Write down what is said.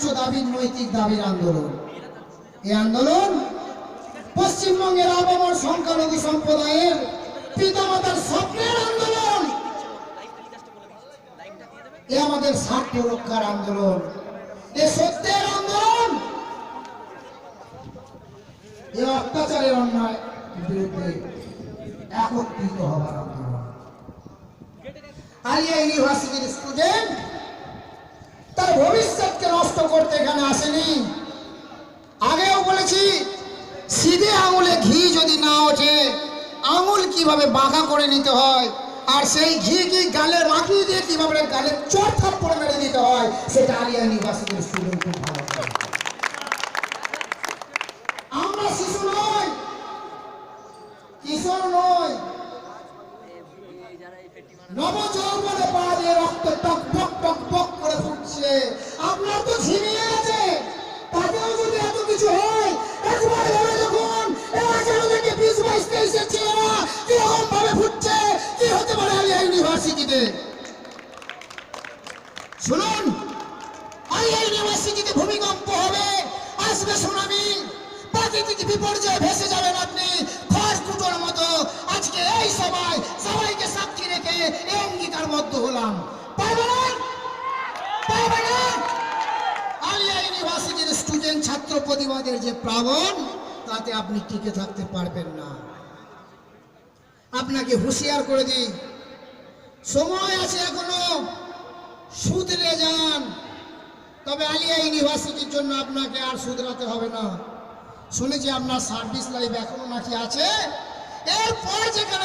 উচ্চ দাবির নৈতিক দাবির আন্দোলন। এই আন্দোলন পশ্চিমবঙ্গের আপামর সংখ্যালঘু সম্প্রদায়ের পিতামাতার স্বপ্নের আন্দোলন। এ আমাদের স্বার্থ রক্ষার আন্দোলন, এ সত্যের আন্দোলন, এ অত্যাচারের অন্যায় বিরুদ্ধে একত্রিত হবার আন্দোলন। আলিয়া ইউনিভার্সিটির স্টুডেন্ট তার ভবিষ্যৎকে নষ্ট করতে এখানে আসেনি। আগেও বলেছি, সিধে আঙুলে ঘি যদি না ওঠে আঙুল কিভাবে বাঁকা করে নিতে হয়, আর সেই ঘি কি গালে মাখিয়ে দিয়ে কিভাবে গালে চোট থাপ্পড় মেরে দিতে হয়, সেটা আলিয়া ইউনিভার্সিটির স্টুডেন্ট খুব ভালো করে। আমরা শিশু নই, কিশোর নই, নবযৌবনে পা দিয়ে রক্ত টক টক টক টক করে ফুটছে। আপনার তো ঝিমিয়ে আছে, তাতেও যদি এত কিছু হয়, একবার ভেবে দেখুন 18 থেকে 20, 22, 23 ছেলেরা কিরকম ভাবে ফুটছে, কি হতে পারে আলিয়া ইউনিভার্সিটিতে। শুনুন, আলিয়া ইউনিভার্সিটিতে ভূমিকম্প হবে, আসবে সুনামি, প্রাকৃতিক বিপর্যয়, ভেসে যাবেন আপনি খড়কুটোর মতো। আজকে এই সবাইকে সাক্ষী রেখে এই অঙ্গীকারবদ্ধ হলাম, পারবে না, পারবে না। আলিয়া ইউনিভার্সিটির স্টুডেন্ট ছাত্র প্রতিবাদের যে প্লাবন, তাতে আপনি টিকে থাকতে পারবেন না। আপনাকে হুঁশিয়ার করে দিই, সময় আছে এখনো, শুধরে যান। তবে আলিয়া ইউনিভার্সিটির জন্য আপনাকে আর শুধরাতে হবে না। শুনেছি আপনার সার্ভিস লাইফ এখনো নাকি আছে, এরপর যেখানে